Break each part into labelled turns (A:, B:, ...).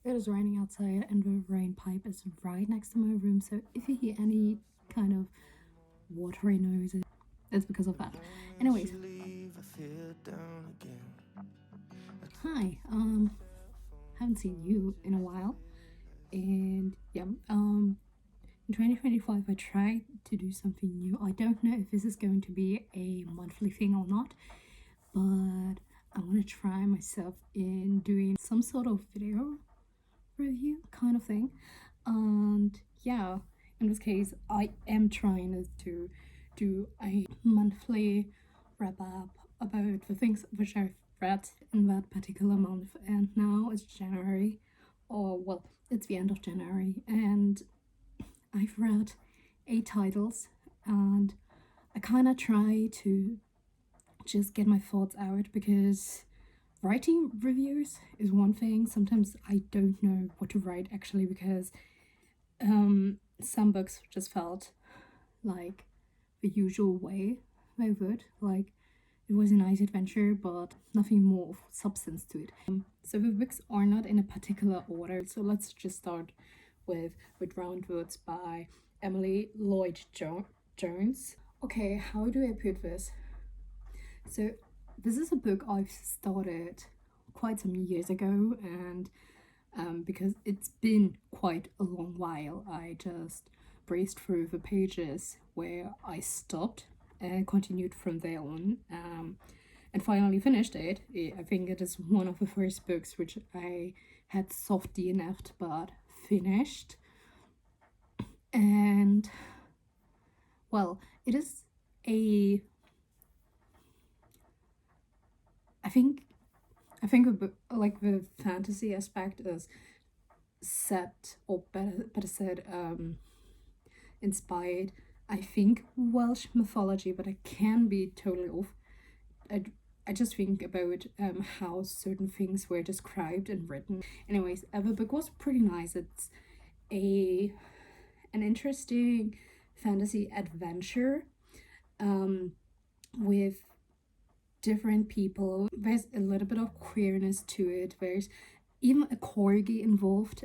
A: It is raining outside and the rain pipe is right next to my room, so if you hear any kind of watery noises, it's because of that. Anyways, hi, haven't seen you in a while, and yeah, in 2025 I tried to do something new. I don't know if this is going to be a monthly thing or not, but I want to try myself in doing some sort of video review kind of thing. And yeah, in this case, I am trying to do a monthly wrap up about the things which I've read in that particular month. And now it's January, or well, it's the end of January, and I've read 8 titles, and I kind of try to just get my thoughts out because writing reviews is one thing. Sometimes I don't know what to write actually because some books just felt like the usual way they would. Like it was a nice adventure, but nothing more of substance to it. So the books are not in a particular order. So let's just start with Round Words by Emily Lloyd-Jones. Okay, how do I put this? So this is a book I've started quite some years ago, and because it's been quite a long while, I just breezed through the pages where I stopped and continued from there on, and finally finished it. I think it is one of the first books which I had soft DNF'd but finished. And well, it is a I think like the fantasy aspect is set, or better said, inspired, I think, Welsh mythology, but I can be totally off. I just think about how certain things were described and written. Anyways, the book was pretty nice. It's an interesting fantasy adventure with different people. There's a little bit of queerness to it. There's even a corgi involved,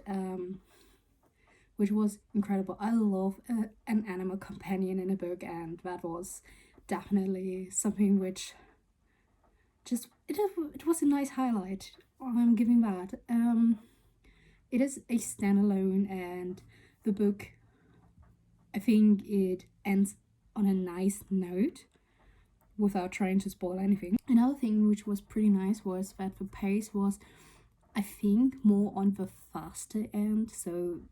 A: which was incredible. I love an animal companion in a book, and that was definitely something which just it was a nice highlight. I'm giving that. It is a standalone, and the book, I think it ends on a nice note without trying to spoil anything. Another thing which was pretty nice was that the pace was, I think, more on the faster end. So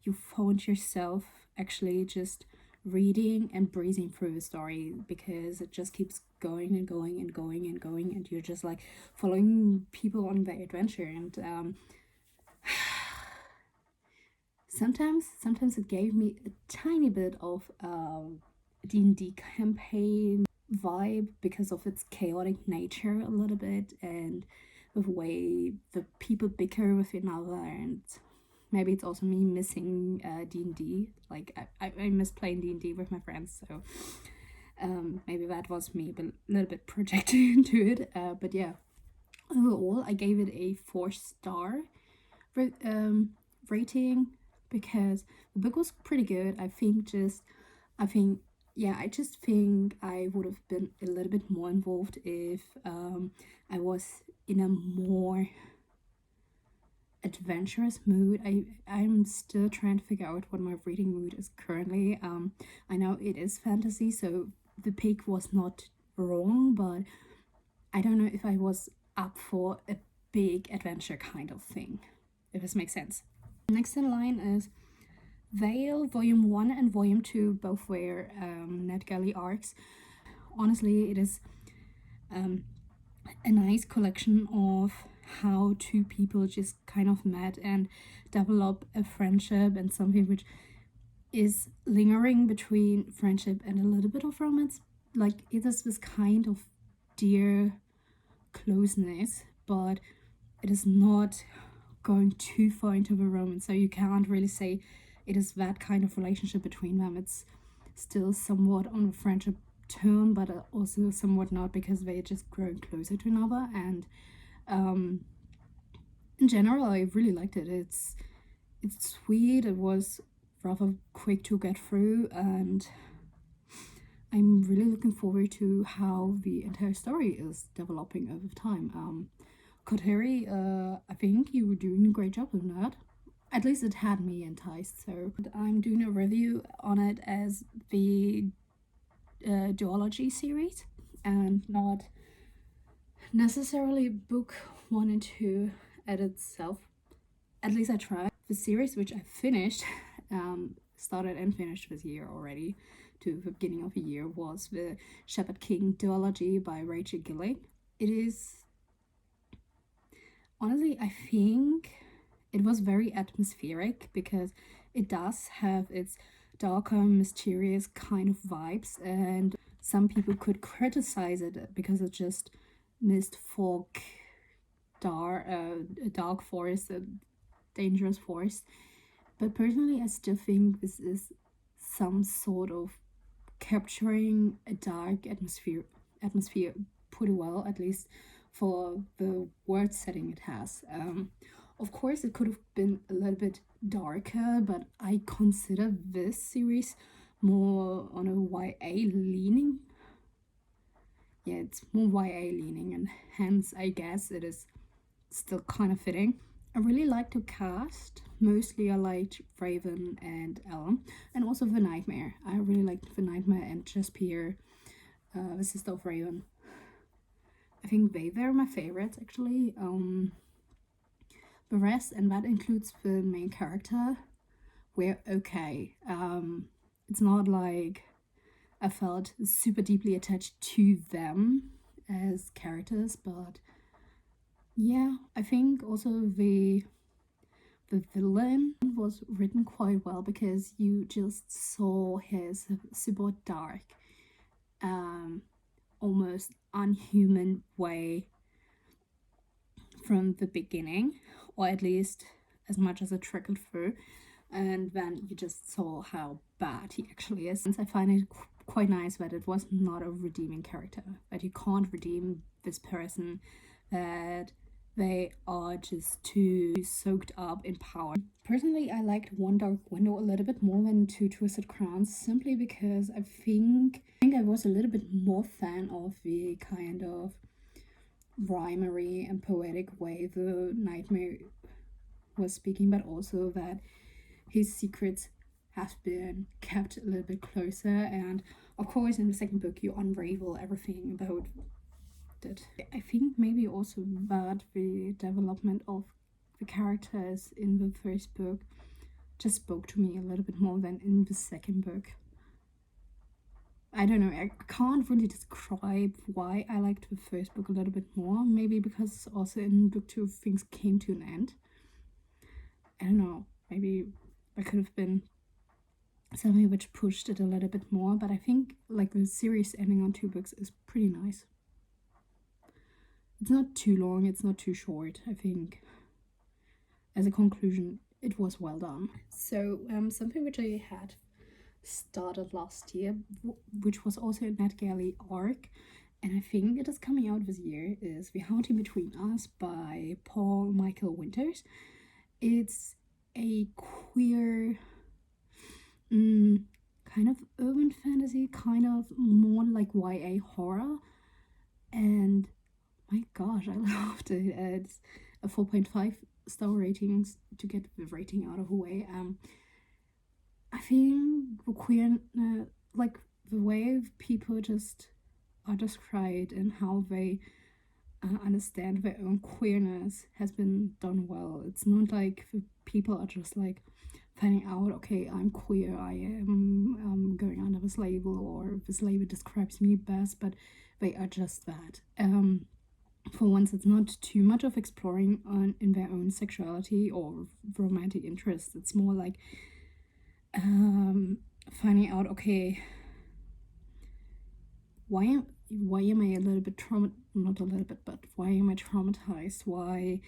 A: you found yourself actually just reading and breezing through the story because it just keeps going and going and going and going, and you're just like following people on their adventure. And sometimes it gave me a tiny bit of D&D campaign vibe because of its chaotic nature a little bit, and the way the people bicker with one another. And maybe it's also me missing D&D. Like I miss playing D&D with my friends, so maybe that was me a little bit projecting into it. But yeah, overall I gave it a 4-star rating because the book was pretty good. I just think I would have been a little bit more involved if I was in a more adventurous mood. I'm still trying to figure out what my reading mood is currently. I know it is fantasy, so the pick was not wrong, but I don't know if I was up for a big adventure kind of thing, if this makes sense. Next in line is Vale, Volume 1 and Volume 2, both were NetGalley arcs. Honestly, it is a nice collection of how two people just kind of met and develop a friendship, and something which is lingering between friendship and a little bit of romance. Like, it is this kind of dear closeness, but it is not going too far into the romance, so you can't really say it is that kind of relationship between them. It's still somewhat on a friendship term, but also somewhat not, because they just grow closer to another. And in general, I really liked it. It's sweet. It was rather quick to get through, and I'm really looking forward to how the entire story is developing over time. Kotteri, I think you were doing a great job on that. At least it had me enticed. So I'm doing a review on it as the duology series, and not necessarily book 1 and 2 at itself. At least I tried. The series, which I finished, started and finished this year already, to the beginning of the year, was the Shepherd King duology by Rachel Gillig. It is, honestly, I think it was very atmospheric, because it does have its darker, mysterious kind of vibes, and some people could criticize it because it just mist, fog, dark forest, a dangerous forest. But personally, I still think this is some sort of capturing a dark atmosphere pretty well, at least for the world setting it has. Of course, it could have been a little bit darker, but I consider this series more on a YA leaning. Yeah, it's more YA leaning, and hence I guess it is still kind of fitting. I really like the cast. Mostly I liked Raven and Ellen, and also the Nightmare. I really liked the Nightmare and Jaspier, the sister of Raven. I think they were my favorites, actually. The rest, and that includes the main character, were okay. It's not like I felt super deeply attached to them as characters, but yeah, I think also the villain was written quite well, because you just saw his super dark, almost unhuman way from the beginning, or at least as much as it trickled through, and then you just saw how bad he actually is. And I find it quite nice that it was not a redeeming character, that you can't redeem this person, that they are just too soaked up in power. Personally, I liked One Dark Window a little bit more than Two Twisted Crowns, simply because I think I was a little bit more fan of the kind of rhymery and poetic way the Nightmare was speaking, but also that his secrets have been kept a little bit closer. And of course, in the second book, you unravel everything about it. I think maybe also that the development of the characters in the first book just spoke to me a little bit more than in the second book. I don't know, I can't really describe why I liked the first book a little bit more. Maybe because also in book 2 things came to an end. I don't know, maybe there could have been something which pushed it a little bit more, but I think like the series ending on 2 books is pretty nice. It's not too long, it's not too short. I think as a conclusion, it was well done. So something which I had started last year, which was also a NetGalley arc, and I think it is coming out this year, is The Haunting Between Us by Paul Michael Winters. It's a queer kind of urban fantasy, kind of more like YA horror, and my gosh, I loved it. It's a 4.5 star ratings to get the rating out of the way. I think the queer, like the way people just are described and how they understand their own queerness has been done well. It's not like the people are just like finding out, okay, I'm queer, I am going under this label, or this label describes me best, but they are just that. For once, it's not too much of exploring in their own sexuality or romantic interests. It's more like finding out, okay, why am I a little bit not a little bit, but why am I traumatized? Why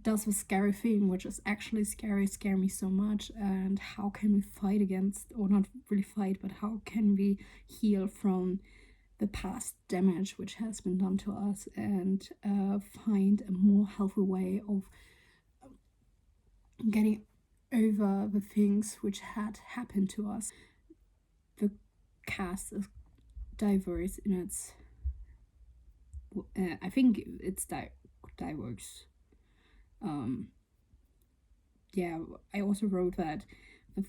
A: does the scary thing, which is actually scary, scare me so much? And how can we fight against, or not really fight, but how can we heal from the past damage which has been done to us, and find a more healthy way of getting over the things which had happened to us. The cast is diverse in its I think it's diverse. Yeah, I also wrote that the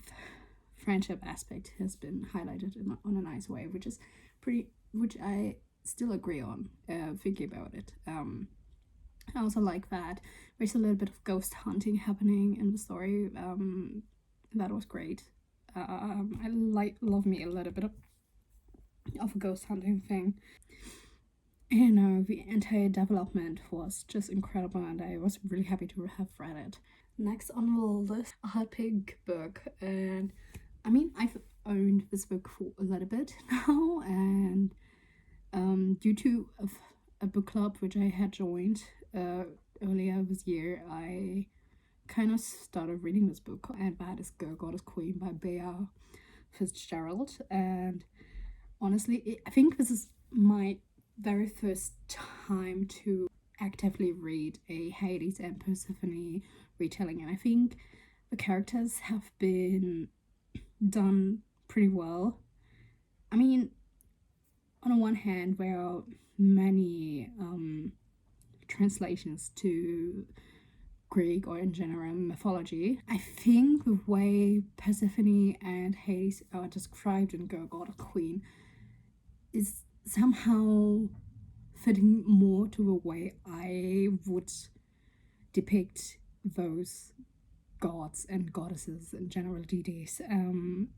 A: friendship aspect has been highlighted on a nice way, which I still agree on, thinking about it. I also like that there's a little bit of ghost hunting happening in the story. That was great. I love me a little bit of a ghost hunting thing. You know, the entire development was just incredible, and I was really happy to have read it. Next on the list, a hot pink book, and I mean, I've owned this book for a little bit now, and due to a book club which I had joined earlier this year, I kind of started reading this book, and that is Girl, Goddess, Queen by Fitzgerald. And honestly, I think this is my very first time to actively read a Hades and Persephone retelling, and I think the characters have been done pretty well. I mean, on the one hand, there are many translations to Greek or in general mythology. I think the way Persephone and Hades are described in Girl, Goddess, Queen is somehow fitting more to the way I would depict those gods and goddesses and general deities.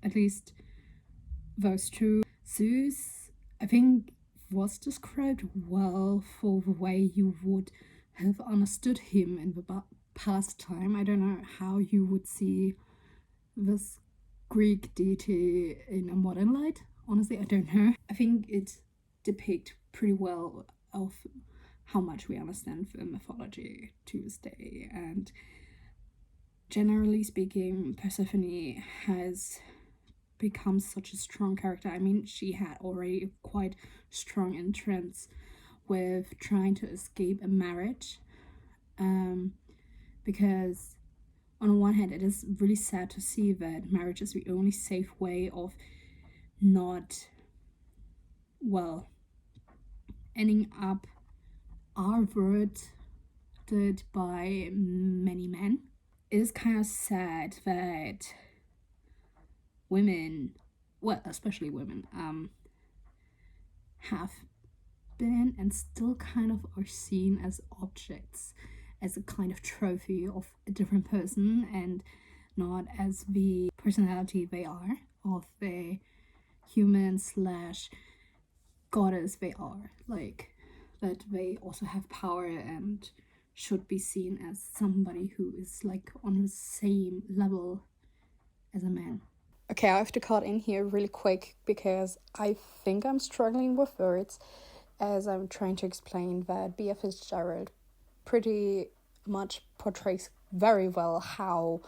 A: At least those two. Zeus, I think, was described well for the way you would have understood him in the past time. I don't know how you would see this Greek deity in a modern light. Honestly, I don't know. I think it depicts pretty well of how much we understand the mythology to this day. And generally speaking, Persephone has become such a strong character. I mean, she had already quite strong entrance with trying to escape a marriage, because on the one hand, it is really sad to see that marriage is the only safe way of not, well, ending up arvored by many men. It is kind of sad that women, well, especially women, have been and still kind of are seen as objects, as a kind of trophy of a different person, and not as the personality they are, of the human slash goddess they are. Like, that they also have power and should be seen as somebody who is like on the same level as a man. Okay, I have to cut in here really quick because I think I'm struggling with words as I'm trying to explain that B.F. Fitzgerald pretty much portrays very well how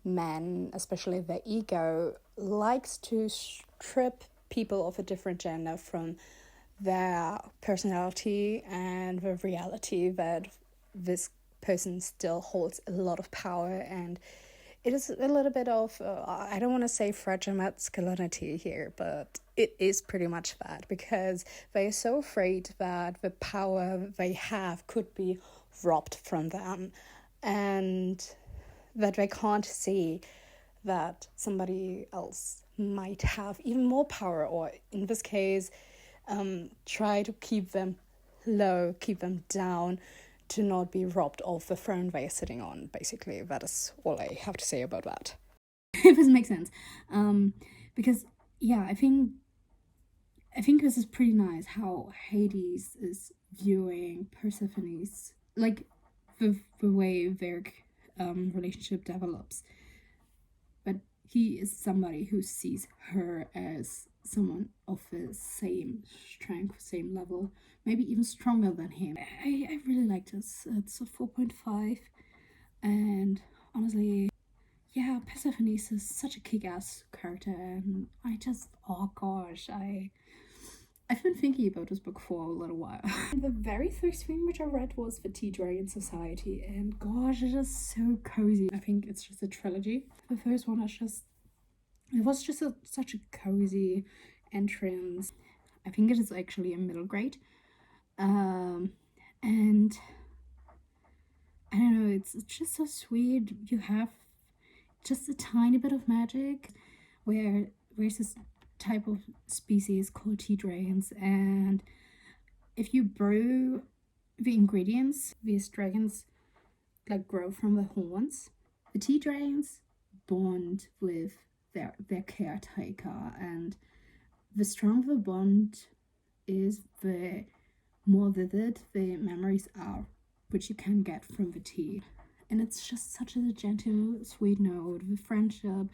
A: men, especially their ego, likes to strip people of a different gender from their personality and the reality that this person still holds a lot of power. And it is a little bit of, I don't want to say fragile masculinity here, but it is pretty much that, because they are so afraid that the power they have could be robbed from them, and that they can't see that somebody else might have even more power, or in this case, try to keep them low, keep them down, to not be robbed of the throne they are sitting on. Basically, that is all I have to say about that. If this makes sense. Because, yeah, I think this is pretty nice how Hades is viewing Persephone's, like, the way their relationship develops. But he is somebody who sees her as someone of the same strength, same level, maybe even stronger than him. I really like this. It's a 4.5, and honestly, yeah, Persephone is such a kick-ass character, and I just, oh gosh, I I've been thinking about this book for a little while. The very first thing which I read was The Tea Dragon Society, and gosh, it is so cozy. I think it's just a trilogy. The first one it was just such a cozy entrance. I think it is actually a middle grade. And I don't know, it's just so sweet. You have just a tiny bit of magic where there's this type of species called tea dragons, and if you brew the ingredients, these dragons like grow from the horns. The tea dragons bond with their caretaker, and the stronger the bond is, the more vivid the memories are which you can get from the tea. And it's just such a gentle, sweet note with friendship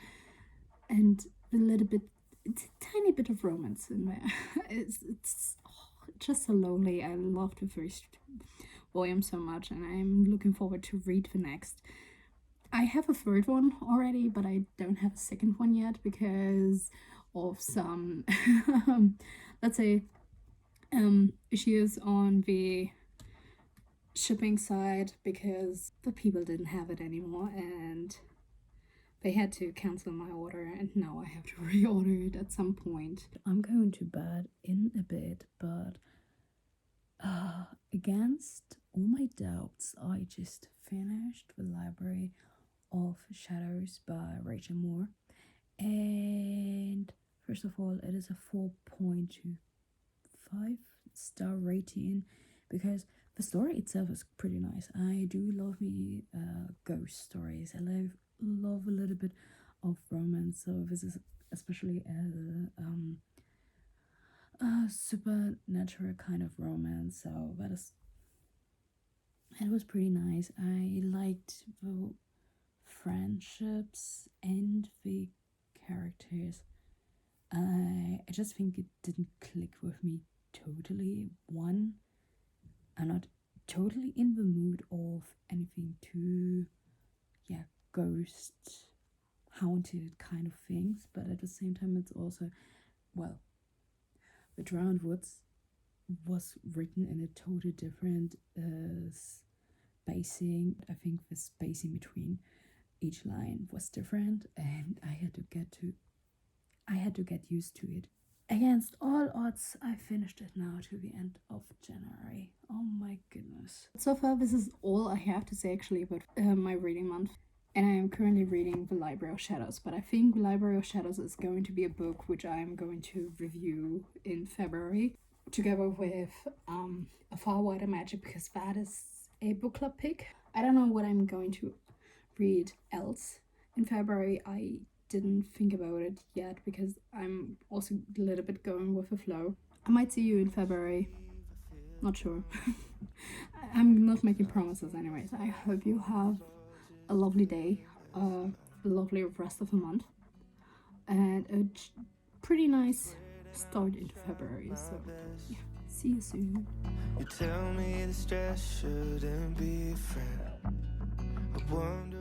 A: and a little bit, it's a tiny bit of romance in there. It's just so lonely. I love the first volume so much, and I'm looking forward to read the next. I have a third one already, but I don't have a second one yet because of some, let's say, issues on the shipping side, because the people didn't have it anymore and they had to cancel my order, and now I have to reorder it at some point. I'm going to bed in a bit, but against all my doubts, I just finished The Library of Shadows by Rachel Moore, and first of all, it is a 4.25 star rating because the story itself is pretty nice. I do love me ghost stories. I love a little bit of romance, so this is especially a supernatural kind of romance, so it was pretty nice. I liked the friendships and the characters. I just think it didn't click with me totally. One, I'm not totally in the mood of anything too ghost haunted kind of things, but at the same time it's also, well, The Drowned Woods was written in a totally different spacing. I think the spacing between each line was different, and I had to get used to it. Against all odds, I finished it now to the end of January. Oh my goodness. So far, this is all I have to say actually about my reading month. And I am currently reading The Library of Shadows, but I think The Library of Shadows is going to be a book which I am going to review in February, together with A Far Wider Magic, because that is a book club pick. I don't know what I'm going to read else in February. I didn't think about it yet because I'm also a little bit going with the flow. I might see you in February. Not sure. I'm not making promises anyways. I hope you have a lovely day, a lovely rest of the month, and a pretty nice start into February. So yeah, see you soon. You tell me the stress shouldn't be a friend. I wonder